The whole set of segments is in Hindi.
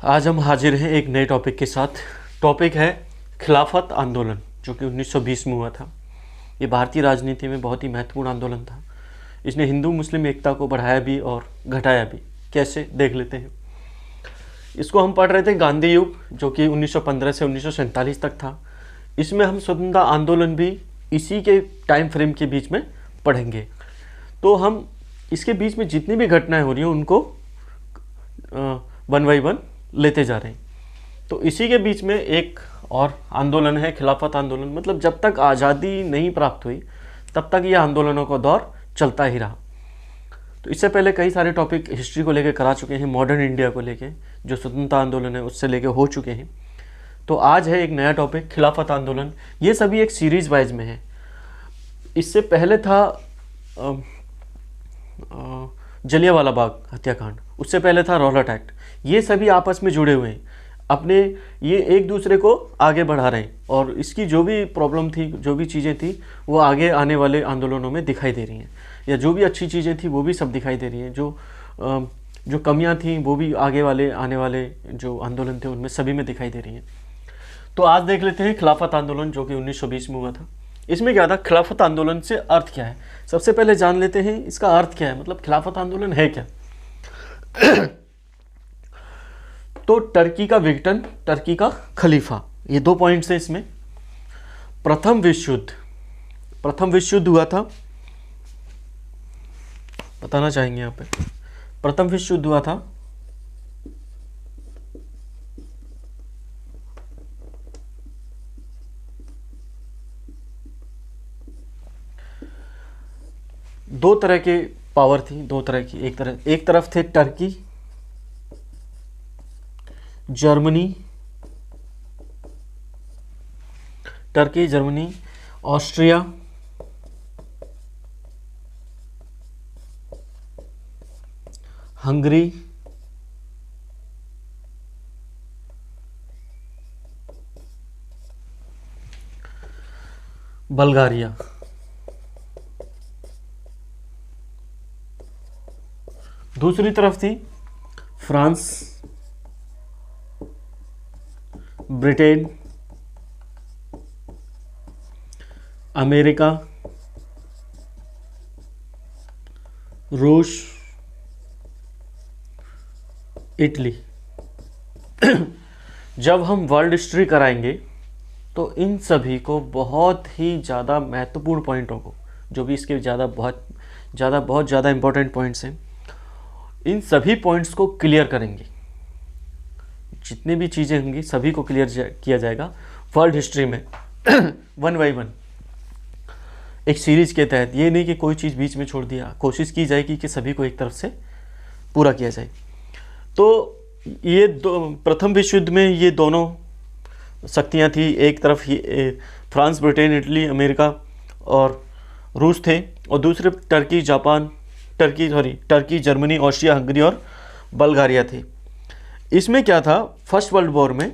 आज हम हाजिर हैं एक नए टॉपिक के साथ। टॉपिक है खिलाफत आंदोलन, जो कि 1920 में हुआ था। ये भारतीय राजनीति में बहुत ही महत्वपूर्ण आंदोलन था। इसने हिंदू मुस्लिम एकता को बढ़ाया भी और घटाया भी। कैसे, देख लेते हैं। इसको हम पढ़ रहे थे गांधी युग, जो कि 1915 से 1947 तक था। इसमें हम स्वतंत्रता आंदोलन भी इसी के टाइम फ्रेम के बीच में पढ़ेंगे। तो हम इसके बीच में जितनी भी घटनाएं हो रही हैं उनको वन बाई वन लेते जा रहे हैं। तो इसी के बीच में एक और आंदोलन है खिलाफत आंदोलन। मतलब जब तक आज़ादी नहीं प्राप्त हुई तब तक ये आंदोलनों का दौर चलता ही रहा। तो इससे पहले कई सारे टॉपिक हिस्ट्री को लेकर करा चुके हैं, मॉडर्न इंडिया को लेके जो स्वतंत्रता आंदोलन है उससे लेके हो चुके हैं। तो आज है एक नया टॉपिक खिलाफत आंदोलन। ये सभी एक सीरीज वाइज में है। इससे पहले था जलियांवाला बाग हत्याकांड, उससे पहले था रॉलेट एक्ट। ये सभी आपस में जुड़े हुए हैं, अपने ये एक दूसरे को आगे बढ़ा रहे हैं और इसकी जो भी प्रॉब्लम थी, जो भी चीज़ें थी, वो आगे आने वाले आंदोलनों में दिखाई दे रही हैं, या जो भी अच्छी चीज़ें थी वो भी सब दिखाई दे रही हैं। जो कमियां थी वो भी आगे वाले आने वाले जो आंदोलन थे उनमें सभी में दिखाई दे रही हैं। तो आज देख लेते हैं खिलाफत आंदोलन, जो कि 1920 में हुआ था। इसमें क्या था, खिलाफत आंदोलन से अर्थ क्या है, सबसे पहले जान लेते हैं इसका अर्थ क्या है। मतलब खिलाफत आंदोलन है क्या। तो टर्की का विघटन, टर्की का खलीफा, ये दो पॉइंट्स हैं इसमें। प्रथम विश्व युद्ध हुआ था, बताना चाहेंगे यहाँ पे। प्रथम विश्व युद्ध हुआ था दो तरह के पावर थी, दो तरह की। एक तरफ थे Turkey, Germany, Austria, Hungary, Bulgaria. दूसरी तरफ थी फ्रांस, ब्रिटेन, अमेरिका, रूस, इटली। जब हम वर्ल्ड हिस्ट्री कराएंगे तो इन सभी को बहुत ही ज़्यादा महत्वपूर्ण पॉइंटों को, जो भी इसके बहुत ज़्यादा इंपॉर्टेंट पॉइंट्स हैं, इन सभी पॉइंट्स को क्लियर करेंगे। जितनी भी चीज़ें होंगी सभी को क्लियर किया जाएगा वर्ल्ड हिस्ट्री में वन बाई वन, एक सीरीज के तहत। ये नहीं कि कोई चीज़ बीच में छोड़ दिया, कोशिश की जाएगी कि सभी को एक तरफ से पूरा किया जाए। तो ये प्रथम विश्व युद्ध में ये दोनों शक्तियाँ थी। एक तरफ फ्रांस, ब्रिटेन, इटली, अमेरिका और रूस थे, और दूसरे टर्की, जर्मनी, ऑस्ट्रिया, हंगरी और बल्गारिया थे। इसमें क्या था, फर्स्ट वर्ल्ड वॉर में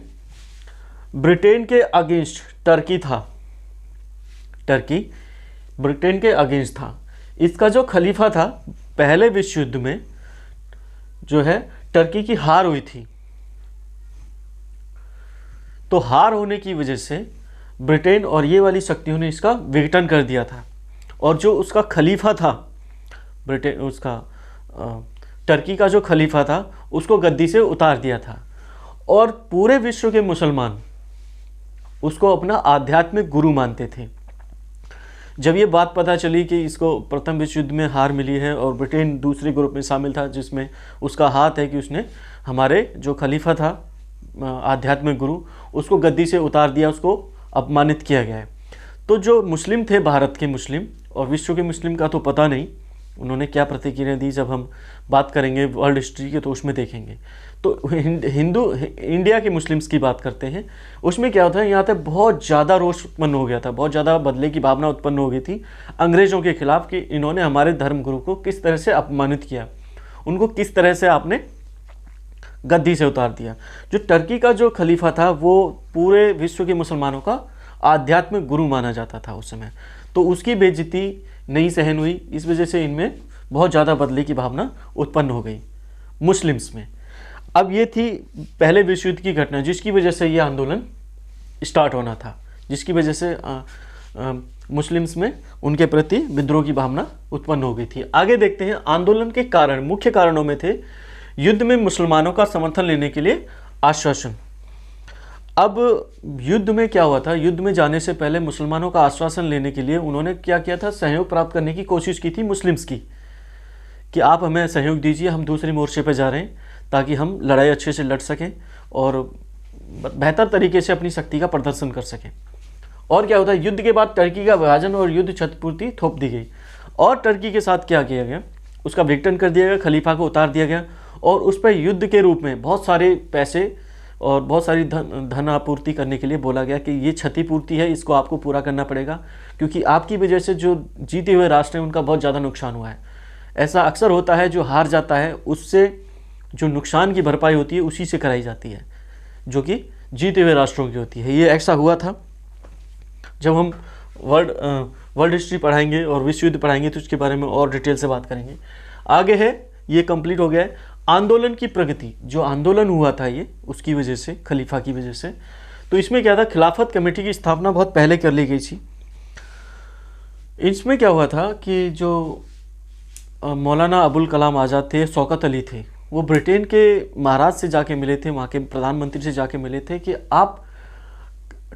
ब्रिटेन के अगेंस्ट टर्की ब्रिटेन के अगेंस्ट था। इसका जो खलीफा था, पहले विश्व युद्ध में जो है टर्की की हार हुई थी। तो हार होने की वजह से ब्रिटेन और ये वाली शक्तियों ने इसका विघटन कर दिया था, और जो उसका खलीफा था टर्की का जो खलीफा था उसको गद्दी से उतार दिया था। और पूरे विश्व के मुसलमान उसको अपना आध्यात्मिक गुरु मानते थे। जब ये बात पता चली कि इसको प्रथम विश्व युद्ध में हार मिली है और ब्रिटेन दूसरे ग्रुप में शामिल था जिसमें उसका हाथ है कि उसने हमारे जो खलीफा था, आध्यात्मिक गुरु, उसको गद्दी से उतार दिया, उसको अपमानित किया गया है। तो जो मुस्लिम थे, भारत के मुस्लिम और विश्व के मुस्लिम का तो पता नहीं उन्होंने क्या प्रतिक्रिया दी, जब हम बात करेंगे वर्ल्ड हिस्ट्री के तो उसमें देखेंगे। तो इंडिया के मुस्लिम्स की बात करते हैं। उसमें क्या होता है, यहाँ पे बहुत ज़्यादा रोष उत्पन्न हो गया था, बहुत ज़्यादा बदले की भावना उत्पन्न हो गई थी अंग्रेज़ों के खिलाफ कि इन्होंने हमारे धर्मगुरु को किस तरह से अपमानित किया, उनको किस तरह से आपने गद्दी से उतार दिया। जो टर्की का जो खलीफा था वो पूरे विश्व के मुसलमानों का आध्यात्मिक गुरु माना जाता था उस समय। तो उसकी बेइज्जती नहीं सहन हुई, इस वजह से इनमें बहुत ज़्यादा बदले की भावना उत्पन्न हो गई मुस्लिम्स में। अब ये थी पहले विश्व युद्ध की घटना जिसकी वजह से ये आंदोलन स्टार्ट होना था, जिसकी वजह से मुस्लिम्स में उनके प्रति विद्रोह की भावना उत्पन्न हो गई थी। आगे देखते हैं आंदोलन के कारण। मुख्य कारणों में थे युद्ध में मुसलमानों का समर्थन लेने के लिए आश्वासन। अब युद्ध में क्या हुआ था, युद्ध में जाने से पहले मुसलमानों का आश्वासन लेने के लिए उन्होंने क्या किया था, सहयोग प्राप्त करने की कोशिश की थी मुस्लिम्स की, कि आप हमें सहयोग दीजिए, हम दूसरे मोर्चे पर जा रहे हैं ताकि हम लड़ाई अच्छे से लड़ सकें और बेहतर तरीके से अपनी शक्ति का प्रदर्शन कर सकें। और क्या होता है, युद्ध के बाद टर्की का विभाजन और युद्ध क्षतिपूर्ति थोप दी गई और टर्की के साथ क्या किया गया, उसका विघटन कर दिया गया, खलीफा को उतार दिया गया और उस पर युद्ध के रूप में बहुत सारे पैसे और बहुत सारी धन आपूर्ति करने के लिए बोला गया कि ये क्षतिपूर्ति है, इसको आपको पूरा करना पड़ेगा क्योंकि आपकी वजह से जो जीते हुए राष्ट्र हैं उनका बहुत ज़्यादा नुकसान हुआ है। ऐसा अक्सर होता है, जो हार जाता है उससे जो नुकसान की भरपाई होती है उसी से कराई जाती है, जो कि जीते हुए राष्ट्रों की होती है। ये ऐसा हुआ था। जब हम वर्ल्ड हिस्ट्री पढ़ाएंगे और विश्व युद्ध पढ़ाएंगे तो उसके बारे में और डिटेल से बात करेंगे। आगे है, ये कंप्लीट हो गया है आंदोलन की प्रगति। जो आंदोलन हुआ था ये उसकी वजह से, खलीफा की वजह से, तो इसमें क्या था, खिलाफत कमेटी की स्थापना बहुत पहले कर ली गई थी। इसमें क्या हुआ था कि जो मौलाना अबुल कलाम आज़ाद थे, शौकत अली थे, वो ब्रिटेन के महाराज से जाके मिले थे, वहाँ के प्रधानमंत्री से जाके मिले थे कि आप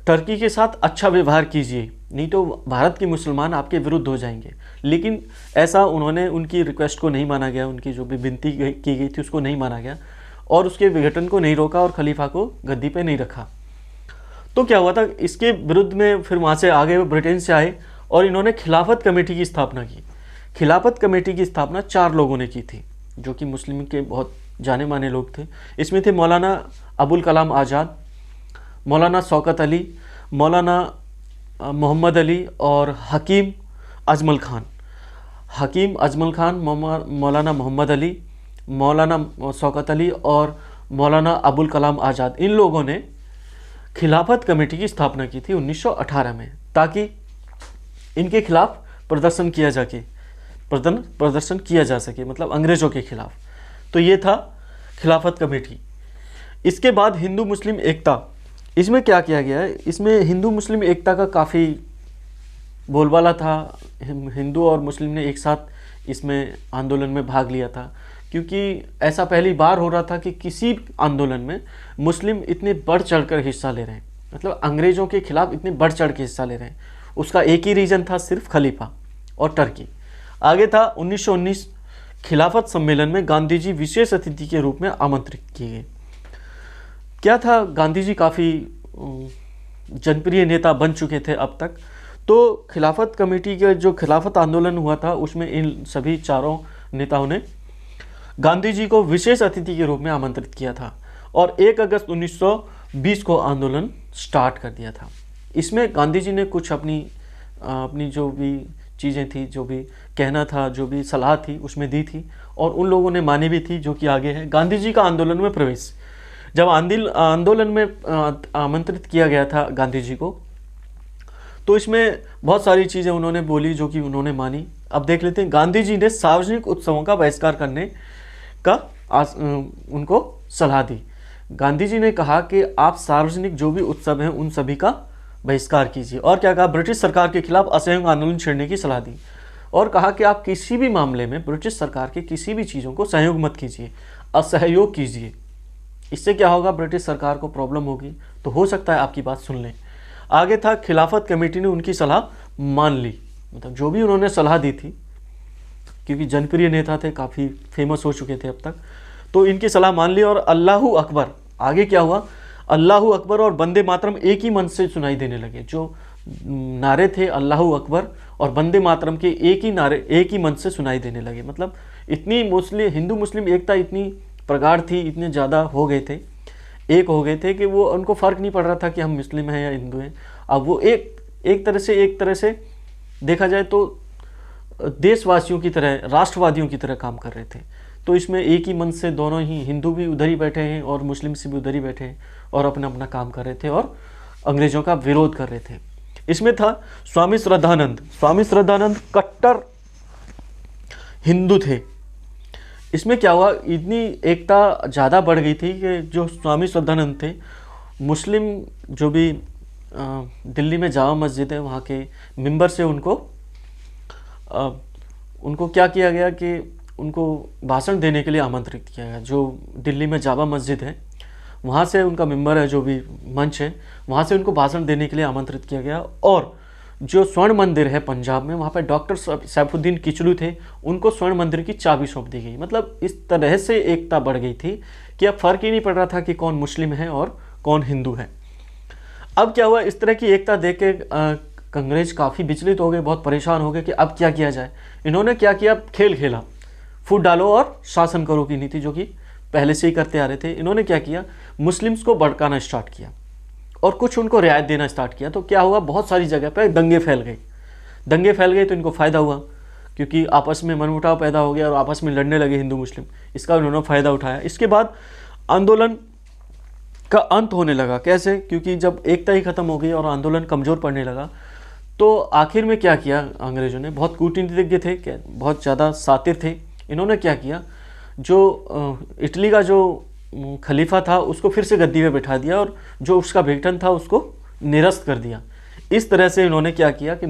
टर्की के साथ अच्छा व्यवहार कीजिए, नहीं तो भारत के मुसलमान आपके विरुद्ध हो जाएंगे। लेकिन ऐसा उन्होंने, उनकी रिक्वेस्ट को नहीं माना गया, उनकी जो भी विनती की गई थी उसको नहीं माना गया और उसके विघटन को नहीं रोका और खलीफा को गद्दी पे नहीं रखा। तो क्या हुआ था, इसके विरुद्ध में फिर वहाँ से आगे ब्रिटेन से आए और इन्होंने खिलाफत कमेटी की स्थापना की। खिलाफत कमेटी की स्थापना 4 लोगों ने की थी जो कि मुस्लिम के बहुत जाने माने लोग थे। इसमें थे मौलाना अबुल कलाम आज़ाद, मौलाना शौकत अली, मौलाना मोहम्मद अली और हकीम अजमल खान। हकीम अजमल खान, मौलाना मोहम्मद अली, मौलाना शौकत अली और मौलाना अबुल कलाम आज़ाद, इन लोगों ने खिलाफत कमेटी की स्थापना की थी 1918 में, ताकि इनके खिलाफ प्रदर्शन किया जा सके, मतलब अंग्रेज़ों के खिलाफ। तो ये था खिलाफत कमेटी। इसके बाद हिंदू मुस्लिम एकता, इसमें क्या किया गया है, इसमें हिंदू मुस्लिम एकता का काफ़ी बोलबाला था। हिंदू और मुस्लिम ने एक साथ इसमें आंदोलन में भाग लिया था, क्योंकि ऐसा पहली बार हो रहा था कि किसी आंदोलन में मुस्लिम इतने बढ़ चढ़कर हिस्सा ले रहे हैं, मतलब अंग्रेज़ों के खिलाफ इतने बढ़ चढ़ के हिस्सा ले रहे हैं। उसका एक ही रीज़न था, सिर्फ खलीफा और टर्की। आगे था 1919 खिलाफत सम्मेलन में गांधी जी विशेष अतिथि के रूप में आमंत्रित किए गए। क्या था, गांधी जी काफ़ी जनप्रिय नेता बन चुके थे अब तक, तो खिलाफत कमेटी का जो खिलाफत आंदोलन हुआ था उसमें इन सभी 4 नेताओं ने गांधी जी को विशेष अतिथि के रूप में आमंत्रित किया था और 1 अगस्त 1920 को आंदोलन स्टार्ट कर दिया था। इसमें गांधी जी ने कुछ अपनी जो भी चीज़ें थी, जो भी कहना था, जो भी सलाह थी उसमें दी थी और उन लोगों ने मानी भी थी, जो कि आगे है। गांधी जी का आंदोलन में प्रवेश, जब आंदोलन में आमंत्रित किया गया था गांधी जी को, तो इसमें बहुत सारी चीज़ें उन्होंने बोली जो कि उन्होंने मानी। अब देख लेते हैं। गांधी जी ने सार्वजनिक उत्सवों का बहिष्कार करने का उनको सलाह दी। गांधी जी ने कहा कि आप सार्वजनिक जो भी उत्सव हैं उन सभी का बहिष्कार कीजिए। और क्या कहा, ब्रिटिश सरकार के खिलाफ असहयोग आंदोलन छेड़ने की सलाह दी और कहा कि आप किसी भी मामले में ब्रिटिश सरकार के किसी भी चीज़ों को सहयोग मत कीजिए, असहयोग कीजिए। इससे क्या होगा, ब्रिटिश सरकार को प्रॉब्लम होगी, तो हो सकता है आपकी बात सुन लें। आगे था, खिलाफत कमेटी ने उनकी सलाह मान ली, मतलब जो भी उन्होंने सलाह दी थी, क्योंकि जनप्रिय नेता थे, काफ़ी फेमस हो चुके थे अब तक, तो इनकी सलाह मान ली। और अल्लाहू अकबर, आगे क्या हुआ, अल्लाहू अकबर और वंदे मातरम एक ही मंच से सुनाई देने लगे। जो नारे थे अल्लाहू अकबर और वंदे मातरम के एक ही नारे एक ही मंच से सुनाई देने लगे। मतलब इतनी हिंदू मुस्लिम एकता इतनी प्रगाढ़ थी, इतने ज़्यादा हो गए थे, एक हो गए थे कि वो उनको फ़र्क नहीं पड़ रहा था कि हम मुस्लिम हैं या हिंदू हैं। अब वो एक तरह से देखा जाए तो देशवासियों की तरह, राष्ट्रवादियों की तरह काम कर रहे थे। तो इसमें एक ही मन से दोनों ही, हिंदू भी उधर ही बैठे हैं और मुस्लिम से भी उधर ही बैठे हैं और अपना अपना काम कर रहे थे और अंग्रेज़ों का विरोध कर रहे थे। इसमें था स्वामी श्रद्धानंद। स्वामी श्रद्धानंद कट्टर हिंदू थे। इसमें क्या हुआ, इतनी एकता ज़्यादा बढ़ गई थी कि जो स्वामी श्रद्धानंद थे, मुस्लिम जो भी दिल्ली में जामा मस्जिद है वहाँ के मेंबर से उनको क्या किया गया कि उनको भाषण देने के लिए आमंत्रित किया गया। जो दिल्ली में जामा मस्जिद है वहाँ से उनका मेंबर है, जो भी मंच है, वहाँ से उनको भाषण देने के लिए आमंत्रित किया गया। और जो स्वर्ण मंदिर है पंजाब में, वहाँ पे डॉक्टर सैफुद्दीन किचलू थे, उनको स्वर्ण मंदिर की चाबी सौंप दी गई। मतलब इस तरह से एकता बढ़ गई थी कि अब फर्क ही नहीं पड़ रहा था कि कौन मुस्लिम है और कौन हिंदू है। अब क्या हुआ, इस तरह की एकता देख के अंग्रेज काफ़ी विचलित हो गए, बहुत परेशान हो गए कि अब क्या किया जाए। इन्होंने क्या किया, खेल खेला, फूट डालो और शासन करो की नीति, जो कि पहले से ही करते आ रहे थे। इन्होंने क्या किया, मुस्लिम्स को भड़काना स्टार्ट किया और कुछ उनको रियायत देना स्टार्ट किया। तो क्या हुआ, बहुत सारी जगह पर दंगे फैल गए। दंगे फैल गए तो इनको फ़ायदा हुआ, क्योंकि आपस में मनमुटाव पैदा हो गया और आपस में लड़ने लगे हिंदू मुस्लिम। इसका उन्होंने फ़ायदा उठाया। इसके बाद आंदोलन का अंत होने लगा। कैसे, क्योंकि जब एकता ही खत्म हो गई और आंदोलन कमज़ोर पड़ने लगा, तो आखिर में क्या किया अंग्रेज़ों ने, बहुत कूटनीतिज्ञ थे, बहुत ज़्यादा सातिर थे। इन्होंने क्या किया, जो इटली का जो खलीफा था उसको फिर से गद्दी पे बैठा दिया और जो उसका बेटन था उसको निरस्त कर दिया। इस तरह से इन्होंने क्या किया कि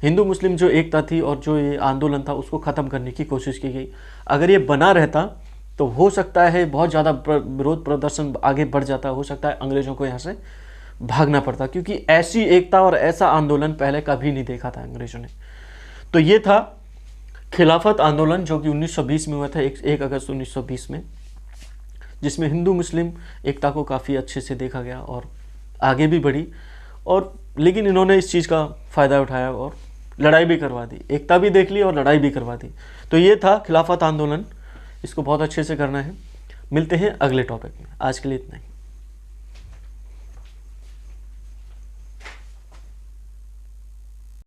हिंदू मुस्लिम जो एकता थी और जो ये आंदोलन था उसको ख़त्म करने की कोशिश की गई। अगर ये बना रहता तो हो सकता है बहुत ज़्यादा विरोध प्रदर्शन आगे बढ़ जाता, हो सकता है अंग्रेज़ों को यहाँ से भागना पड़ता, क्योंकि ऐसी एकता और ऐसा आंदोलन पहले कभी नहीं देखा था अंग्रेज़ों ने। तो ये था खिलाफत आंदोलन, जो कि 1920 में हुआ था, 1 अगस्त 1920 में, जिसमें हिंदू मुस्लिम एकता को काफ़ी अच्छे से देखा गया और आगे भी बढ़ी। और लेकिन इन्होंने इस चीज़ का फ़ायदा उठाया और लड़ाई भी करवा दी, एकता भी देख ली और लड़ाई भी करवा दी। तो ये था खिलाफत आंदोलन, इसको बहुत अच्छे से करना है। मिलते हैं अगले टॉपिक में, आज के लिए इतना ही।